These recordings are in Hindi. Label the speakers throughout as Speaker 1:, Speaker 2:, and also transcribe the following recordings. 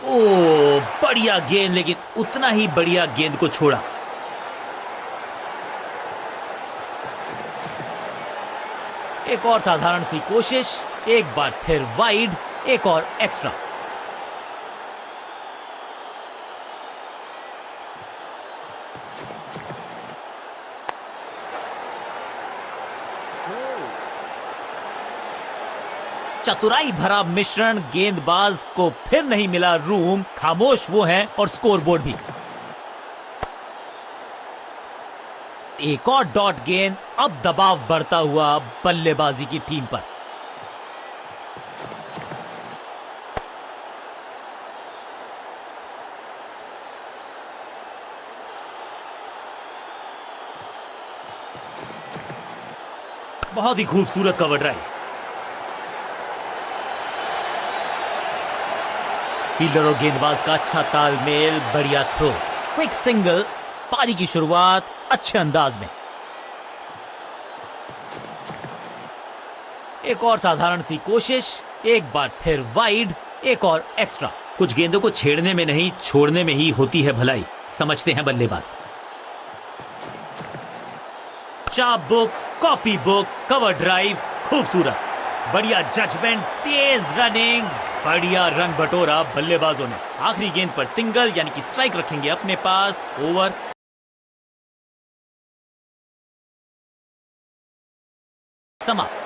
Speaker 1: ओ, बढ़िया गेंद, लेकिन उतना ही बढ़िया गेंद को छोड़ा। एक और साधारण सी कोशिश, एक बार फिर वाइड, एक और एक्स्ट्रा। चतुराई भरा मिश्रण, गेंदबाज को फिर नहीं मिला रूम, खामोश वो हैं और स्कोरबोर्ड भी। एक और डॉट गेंद, अब दबाव बढ़ता हुआ बल्लेबाजी की टीम पर। बहुत ही खूबसूरत कवर ड्राइव। फील्डर और गेंदबाज का अच्छा तालमेल, बढ़िया थ्रो, क्विक सिंगल। पारी की शुरुआत अच्छे अंदाज में। एक और साधारण सी कोशिश, एक बार फिर वाइड, एक और एक्स्ट्रा। कुछ गेंदों को छेड़ने में नहीं, छोड़ने में ही होती है भलाई, समझते हैं बल्लेबाज। चाप book, copy book, cover drive, खूबसूरत, बढ़िया जजमेंट, तेज रनिंग, बढ़िया रन बटोरा बल्लेबाजों ने। आखिरी गेंद पर सिंगल, यानी कि स्ट्राइक रखेंगे अपने पास। ओवर समाप्त।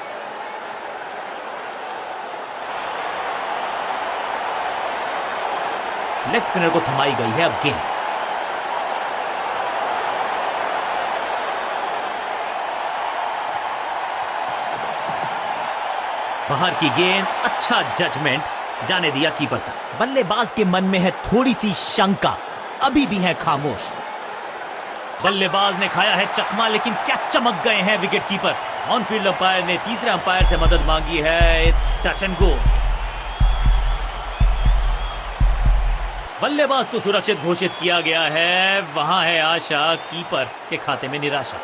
Speaker 1: लेग स्पिनर को थमाई गई है अब गेंद। बाहर की गेंद, अच्छा जजमेंट, जाने दिया कीपर तक। बल्लेबाज के मन में है थोड़ी सी शंका, अभी भी है खामोश। बल्लेबाज ने खाया है चकमा, लेकिन क्या चमक गए हैं wicket keeper. On field umpire ने तीसरे अंपायर से मदद मांगी है। It's touch and go. बल्लेबाज को सुरक्षित घोषित किया गया है। वहां है आशा, कीपर के खाते में निराशा।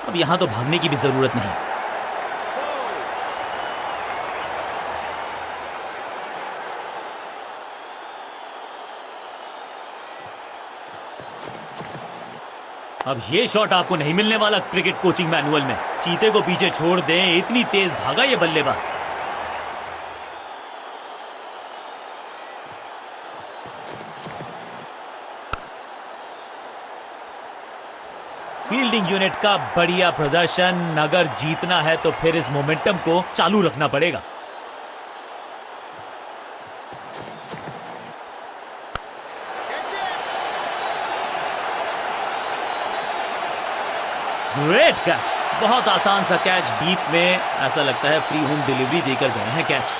Speaker 1: अब यहां तो भागने की भी जरूरत नहीं। अब ये शॉट आपको नहीं मिलने वाला क्रिकेट कोचिंग मैनुअल में। चीते को पीछे छोड़ दें, इतनी तेज भागा ये बल्लेबाज। फील्डिंग यूनिट का बढ़िया प्रदर्शन। अगर जीतना है तो फिर इस मोमेंटम को चालू रखना पड़ेगा। ग्रेट कैच, बहुत आसान सा कैच डीप में। ऐसा लगता है फ्री होम डिलीवरी देकर गए हैं कैच।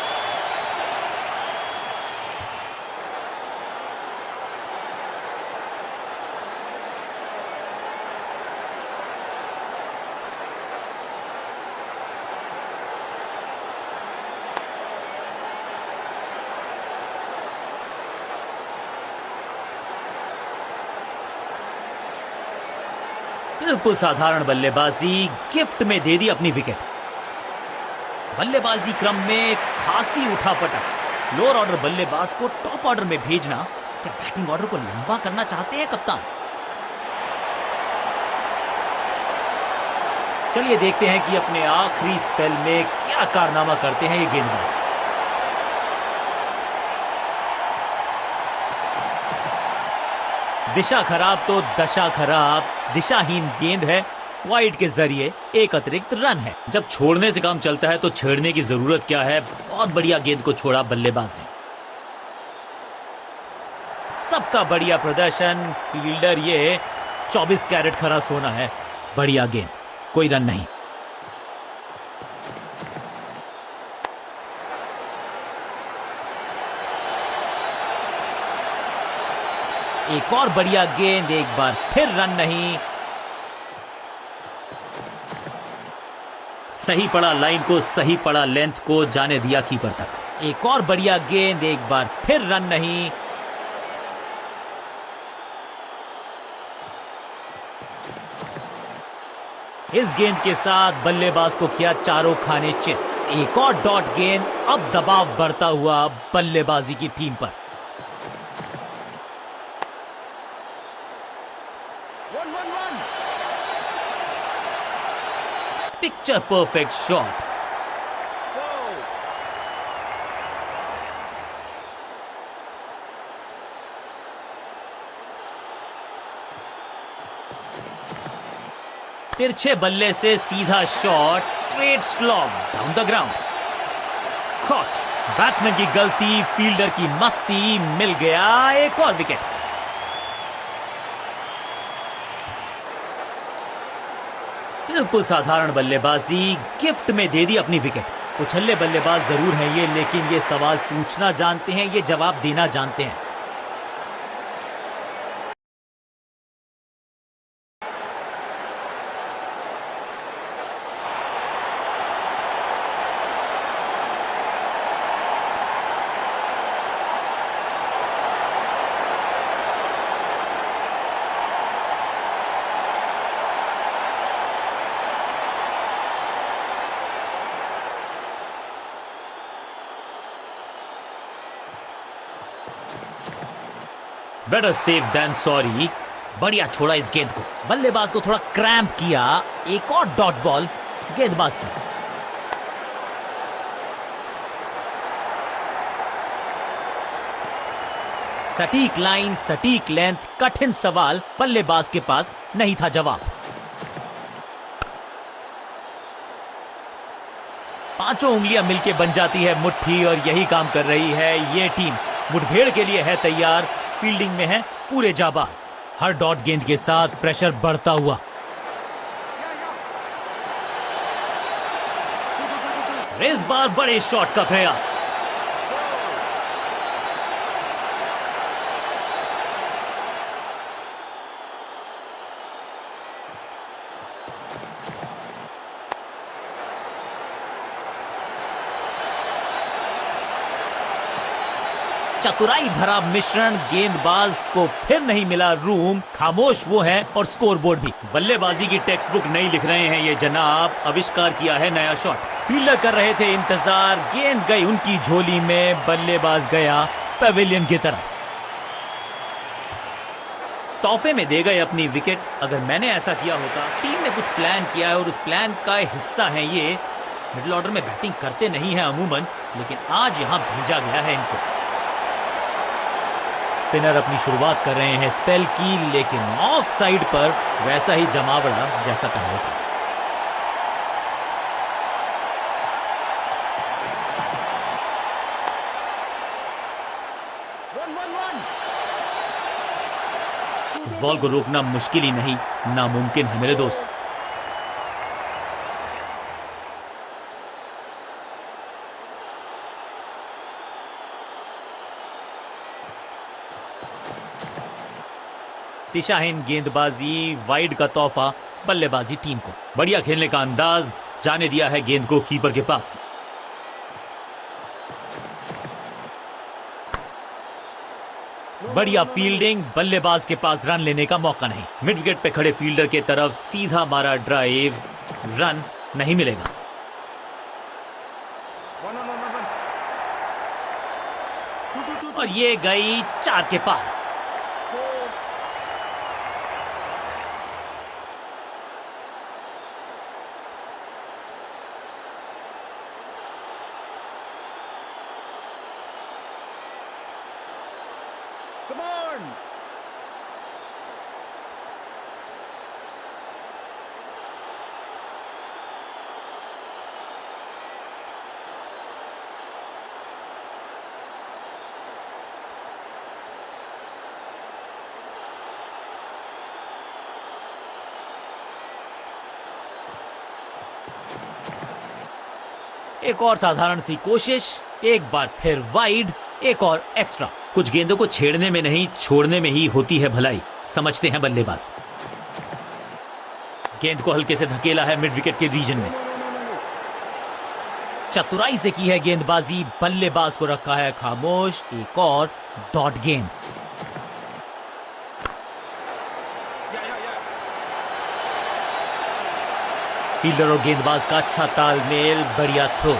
Speaker 1: बिल्कुल साधारण बल्लेबाजी, गिफ्ट में दे दी अपनी विकेट। बल्लेबाजी क्रम में खासी उठापटक। लोअर ऑर्डर बल्लेबाज को टॉप ऑर्डर में भेजना, क्या बैटिंग ऑर्डर को लंबा करना चाहते हैं कप्तान? चलिए देखते हैं कि अपने आखिरी स्पेल में क्या कारनामा करते हैं ये गेंदबाज। दिशा खराब तो दशा खराब। दिशाहीन गेंद है, वाइड के जरिए एक अतिरिक्त रन है। जब छोड़ने से काम चलता है तो छेड़ने की जरूरत क्या है। बहुत बढ़िया गेंद को छोड़ा बल्लेबाज ने। सबका बढ़िया प्रदर्शन। फील्डर ये 24 कैरेट खरा सोना है। बढ़िया गेंद, कोई रन नहीं। एक और बढ़िया गेंद, एक बार फिर रन नहीं। सही पड़ा लाइन को, सही पड़ा लेंथ को, जाने दिया कीपर तक। एक और बढ़िया गेंद, एक बार फिर रन नहीं। इस गेंद के साथ बल्लेबाज को किया चारों खाने चित। एक और डॉट गेंद, अब दबाव बढ़ता हुआ बल्लेबाजी की टीम पर। Picture perfect shot. तिरछे बल्ले से सीधा shot, straight slog down the ground. Caught. Batsman की गलती, फील्डर की मस्ती, मिल गया एक और विकेट। बिल्कुल साधारण बल्लेबाजी, गिफ्ट में दे दी अपनी विकेट। उछल्ले बल्लेबाज जरूर हैं ये, लेकिन ये सवाल पूछना जानते हैं, ये जवाब देना जानते हैं। Better safe than sorry. बढ़िया छोड़ा इस गेंद को, बल्लेबाज को थोड़ा क्रैम्प किया। एक और डॉट बॉल गेंदबाज की। सटीक लाइन, सटीक लेंथ, कठिन सवाल, बल्लेबाज के पास नहीं था जवाब। पांचों उंगलियां मिलके बन जाती है मुट्ठी, और यही काम कर रही है ये टीम। मुठभेड़ के लिए है तैयार, फील्डिंग में है पूरे जाबाज। हर डॉट गेंद के साथ प्रेशर बढ़ता हुआ। इस बार बड़े शॉट का प्रयास। चतुराई भरा मिश्रण, गेंदबाज को फिर नहीं मिला रूम। खामोश वो है और स्कोरबोर्ड भी। बल्लेबाजी की टेक्स्ट बुक नहीं लिख रहे हैं ये जनाब, आविष्कार किया है नया शॉट। फील्डर कर रहे थे इंतजार, गेंद गई उनकी झोली में, बल्लेबाज गया पवेलियन की तरफ। तोहफे में दे गए अपनी विकेट। अगर मैंने ऐसा किया होता, टीम ने कुछ प्लान किया है और उस प्लान का हिस्सा है ये। मिडिल ऑर्डर में बैटिंग करते नहीं है अमूमन, लेकिन आज यहां भेजा गया है इनको। स्पिनर अपनी शुरुआत कर रहे हैं स्पेल की, लेकिन ऑफ साइड पर वैसा ही जमावड़ा जैसा पहले था। इस बॉल को रोकना मुश्किल ही नहीं, नामुमकिन है मेरे दोस्त। दिशाहीन गेंदबाजी, वाइड का तोहफा बल्लेबाजी टीम को। बढ़िया खेलने का अंदाज, जाने दिया है गेंद को कीपर के पास। बढ़िया फील्डिंग, बल्लेबाज के पास रन लेने का मौका नहीं। मिड विकेट पे खड़े फील्डर के तरफ सीधा मारा ड्राइव, रन नहीं मिलेगा। और ये गई 4 के पार।
Speaker 2: Come on!
Speaker 1: एक और साधारण सी कोशिश, एक बार फिर वाइड, एक और एक्स्ट्रा। कुछ गेंदों को छेड़ने में नहीं, छोड़ने में ही होती है भलाई, समझते हैं बल्लेबाज। गेंद को हल्के से धकेला है मिड विकेट के रीजन में। चतुराई से की है गेंदबाजी, बल्लेबाज को रखा है खामोश। एक और डॉट गेंद। फील्डर और गेंदबाज का अच्छा तालमेल, बढ़िया थ्रो।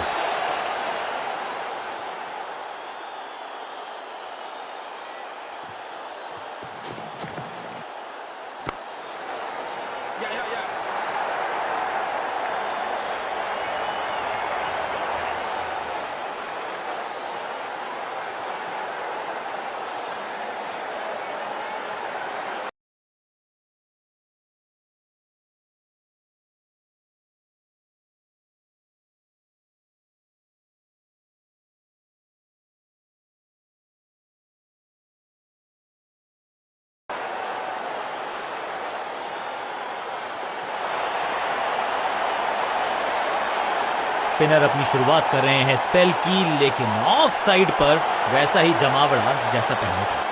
Speaker 1: स्पिनर अपनी शुरुआत कर रहे हैं स्पेल की, लेकिन ऑफ साइड पर वैसा ही जमावड़ा जैसा पहले था।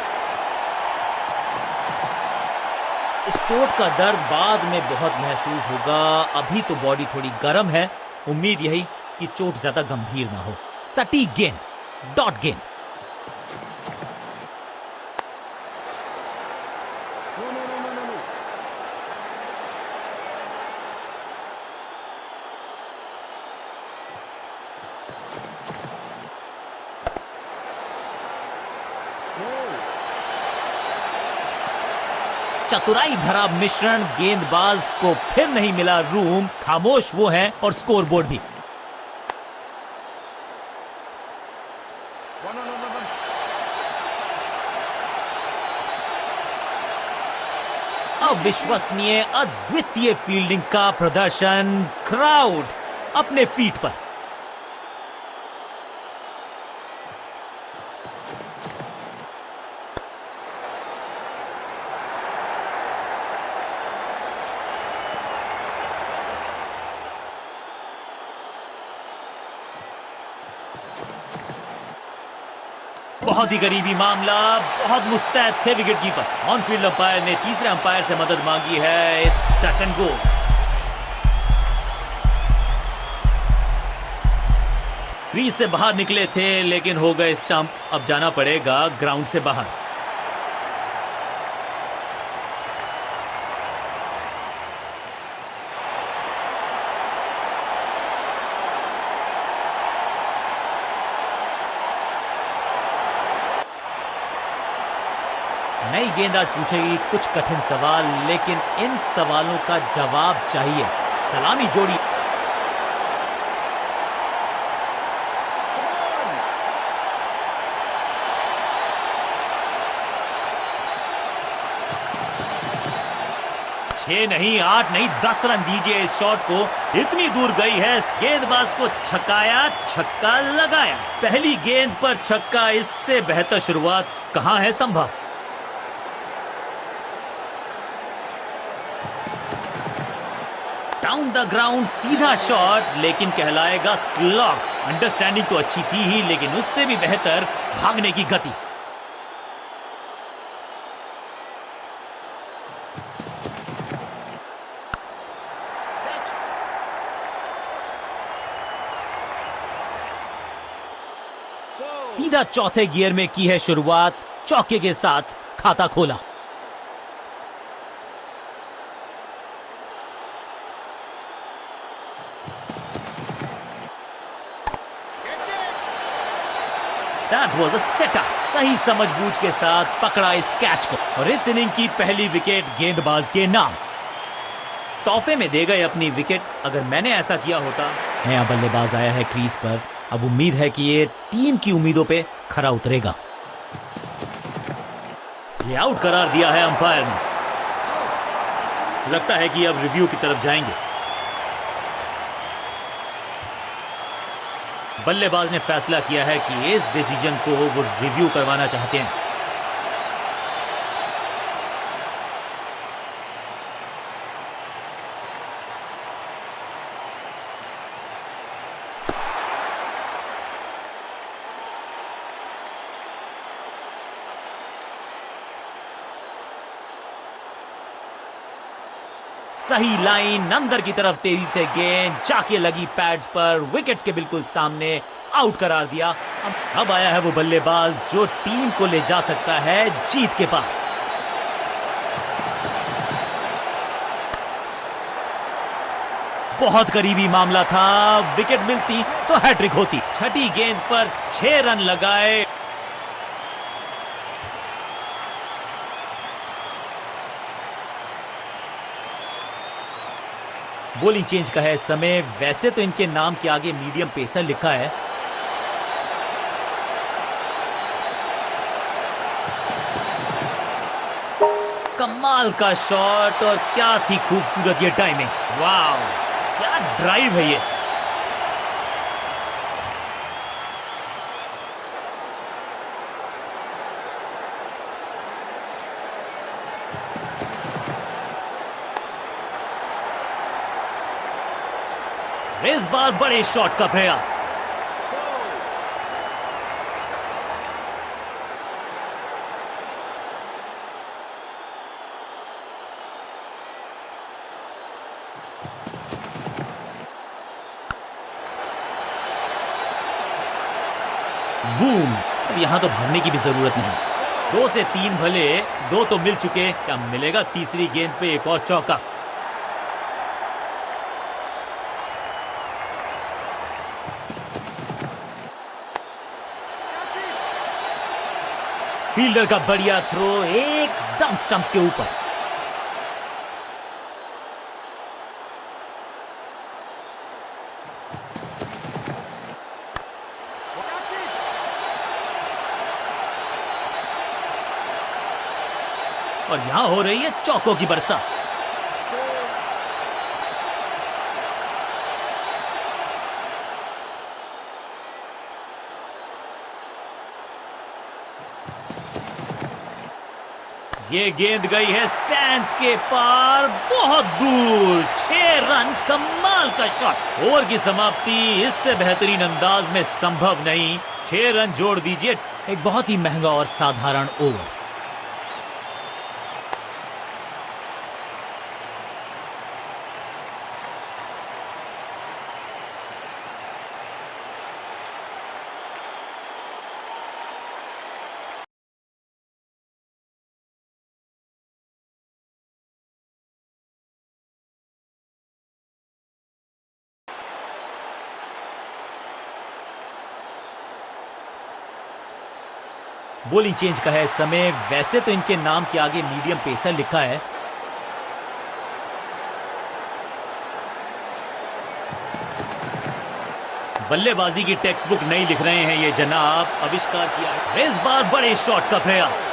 Speaker 1: इस चोट का दर्द बाद में बहुत महसूस होगा, अभी तो बॉडी थोड़ी गर्म है। उम्मीद यही कि चोट ज्यादा गंभीर ना हो। सटीक गेंद, डॉट गेंद। चतुराई भरा मिश्रण, गेंदबाज को फिर नहीं मिला रूम, खामोश वो है और स्कोरबोर्ड भी। अविश्वसनीय, अद्वितीय फील्डिंग का प्रदर्शन, क्राउड अपने फीट पर। बहुत ही करीबी मामला, बहुत मुस्तैद थे wicket keeper. On field umpire ने तीसरे अंपायर से मदद मांगी है। It's touch and go. Crease से बाहर निकले थे लेकिन हो गए स्टंप। अब जाना पड़ेगा ग्राउंड से बाहर। नई गेंद आज पूछेगी कुछ कठिन सवाल, लेकिन इन सवालों का जवाब चाहिए। सलामी जोड़ी। छह नहीं, 8 नहीं, 10 रन दीजिए इस शॉट को। इतनी दूर गई है, गेंदबाज को छकाया, छक्का लगाया। पहली गेंद पर छक्का, इससे बेहतर शुरुआत कहां है संभव। डाउन द ग्राउंड सीधा शॉट, लेकिन कहलाएगा स्लॉग। अंडरस्टैंडिंग तो अच्छी थी ही, लेकिन उससे भी बेहतर भागने की गति। सीधा चौथे गियर में की है शुरुआत, चौके के साथ खाता खोला। That was a setup. सही समझबूझ के साथ पकड़ा इस कैच को और इस इनिंग की पहली विकेट गेंदबाज के नाम। तोहफे में दे गए अपनी विकेट। अगर मैंने ऐसा किया होता। नया बल्लेबाज आया है क्रीज पर। अब उम्मीद है कि ये टीम की उम्मीदों पे खरा उतरेगा। ये आउट करार दिया है अंपायर ने। लगता है कि अब रिव्यू की तरफ जाएंगे। बल्लेबाज ने फैसला किया है कि इस डिसीजन को वो रिव्यू करवाना चाहते हैं। सही लाइन, अंदर की तरफ तेजी से गेंद जाके लगी पैड्स पर, विकेट्स के बिल्कुल सामने, आउट करार दिया। अब आया है वो बल्लेबाज जो टीम को ले जा सकता है जीत के पार। बहुत करीबी मामला था, विकेट मिलती तो हैट्रिक होती। छठी गेंद पर 6 रन लगाए। बॉलिंग चेंज का है समय। वैसे तो इनके नाम के आगे मीडियम पेसर लिखा है। कमाल का शॉट और क्या थी खूबसूरत ये टाइमिंग। वाह, क्या ड्राइव है ये। इस बार बड़े शॉट का प्रयास। बूम। अब यहां तो भागने की भी जरूरत नहीं। 2 से 3 भले, 2 तो मिल चुके। क्या मिलेगा तीसरी गेंद पे एक और चौका। फील्डर का बढ़िया थ्रो एकदम स्टंप्स के ऊपर। और यहां हो रही है चौकों की बरसा। ये गेंद गई है स्टैंड्स के पार, बहुत दूर। 6 रन, कमाल का शॉट। ओवर की समाप्ति इससे बेहतरीन अंदाज में संभव नहीं। 6 रन जोड़ दीजिए। एक बहुत ही महंगा और साधारण ओवर। बॉलिंग चेंज का है समय। वैसे तो इनके नाम के आगे मीडियम पेसर लिखा है। बल्लेबाजी की टेक्स्ट बुक नहीं लिख रहे हैं ये जनाब। आविष्कार किया है इस बार बड़े शॉट का प्रयास।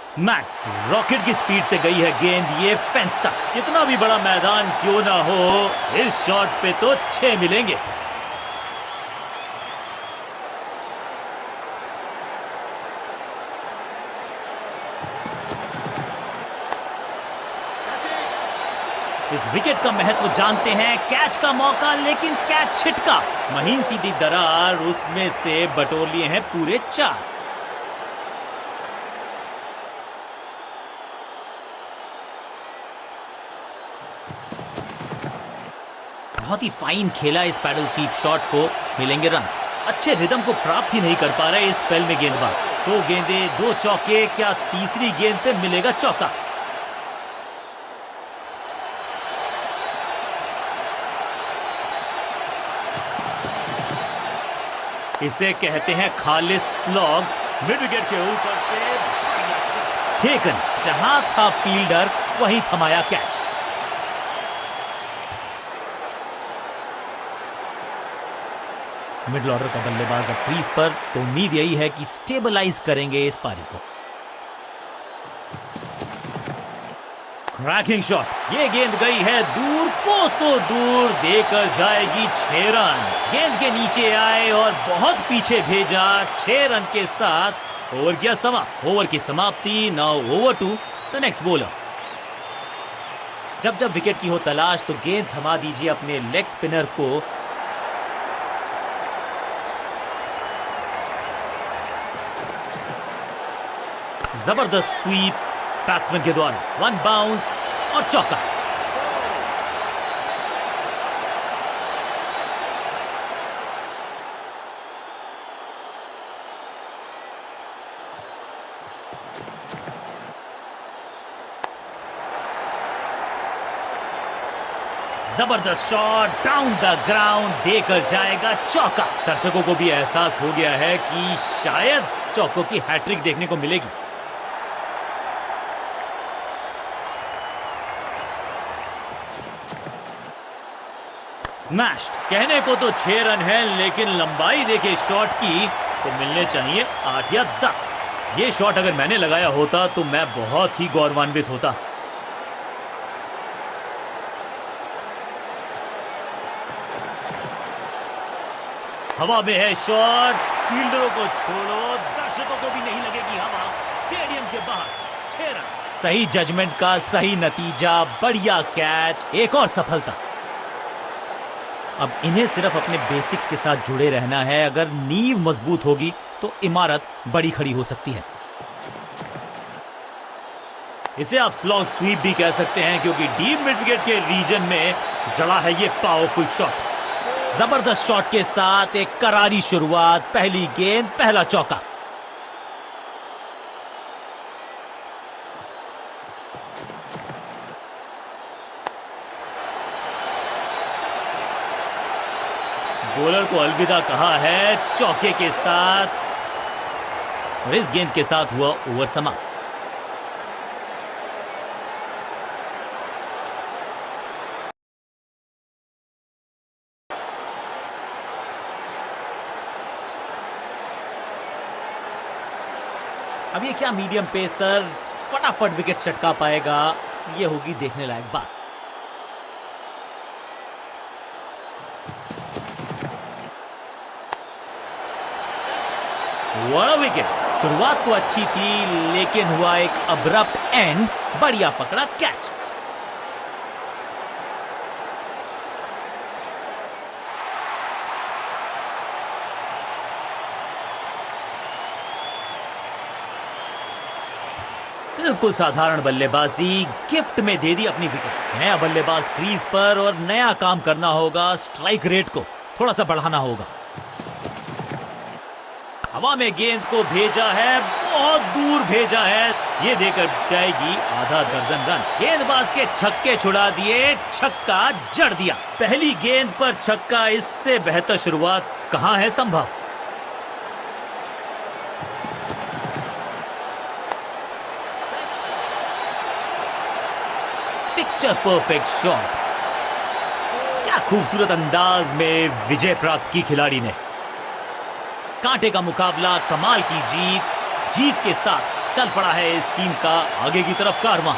Speaker 1: स्मैक। रॉकेट की स्पीड से गई है गेंद ये फेंस तक। कितना भी बड़ा मैदान क्यों ना हो, इस शॉट पे तो 6 मिलेंगे। इस विकेट का महत्व जानते हैं। कैच का मौका, लेकिन कैच छिटका। महीन सीधी दरार, उसमें से बटोर लिए हैं पूरे 4। बहुत ही फाइन खेला इस पैडल स्वीप शॉट को, मिलेंगे रन्स। अच्छे रिदम को प्राप्त ही नहीं कर पा रहे इस स्पेल में गेंदबाज। 2 गेंदें 2 चौके, क्या तीसरी गेंद पे मिलेगा चौका। इसे कहते हैं खालिस स्लॉग। मिड विकेट के ऊपर से टेकन। जहां था फील्डर वहीं थमाया कैच। मिडल ऑर्डर का बल्लेबाज अब क्रीज पर, तो उम्मीद यही है कि स्टेबलाइज करेंगे इस पारी को। Cracking shot. ये गेंद गई है दूर, कोसों दूर, देकर जाएगी 6 रन। गेंद के नीचे आए और बहुत पीछे भेजा। 6 रन के साथ ओवर किया समा। ओवर की समाप्ति। Now over to the next bowler. जब जब विकेट की हो तलाश तो गेंद थमा दीजिए अपने लेग स्पिनर को। जबरदस्त स्वीप बैट्समैन के द्वारा, वन बाउंस और चौका। जबरदस्त शॉट डाउन द ग्राउंड, देकर जाएगा चौका। दर्शकों को भी एहसास हो गया है कि शायद चौकों की हैट्रिक देखने को मिलेगी। स्मैश्ड। कहने को तो 6 रन है, लेकिन लंबाई देखे शॉट की तो मिलने चाहिए 8 या 10। ये शॉट अगर मैंने लगाया होता तो मैं बहुत ही गौरवान्वित होता। हवा में है शॉट, फील्डरों को छोड़ो, दर्शकों को भी नहीं लगेगी हवा। स्टेडियम के बाहर 6 रन। सही जजमेंट का सही नतीजा, बढ़िया कैच, एक और सफलता। अब इन्हें सिर्फ अपने बेसिक्स के साथ जुड़े रहना है। अगर नींव मजबूत होगी तो इमारत बड़ी खड़ी हो सकती है। इसे आप स्लॉग स्वीप भी कह सकते हैं, क्योंकि डीप मिड विकेट के रीजन में जड़ा है ये पावरफुल शॉट। जबरदस्त शॉट के साथ एक करारी शुरुआत, पहली गेंद पहला चौका। बॉलर को अलविदा कहा है चौके के साथ, और इस गेंद के साथ हुआ ओवर समाप्त। अब ये क्या मीडियम पेसर फटाफट विकेट चटका पाएगा, ये होगी देखने लायक बात। बड़ा विकेट। शुरुआत तो अच्छी थी, लेकिन हुआ एक अब्रप्ट एंड। बढ़िया पकड़ा कैच। बिल्कुल साधारण बल्लेबाजी, गिफ्ट में दे दी अपनी विकेट। नया बल्लेबाज क्रीज पर और नया काम करना होगा। स्ट्राइक रेट को थोड़ा सा बढ़ाना होगा। हवा में गेंद को भेजा है, बहुत दूर भेजा है, ये देकर जाएगी आधा दर्जन रन। गेंदबाज के छक्के छुड़ा दिए, छक्का जड़ दिया। पहली गेंद पर छक्का, इससे बेहतर शुरुआत कहां है संभव। Picture perfect shot. क्या खूबसूरत अंदाज में विजय प्राप्त की खिलाड़ी ने। कांटे का मुकाबला, कमाल की जीत। जीत के साथ चल पड़ा है इस टीम का आगे की तरफ कारवां।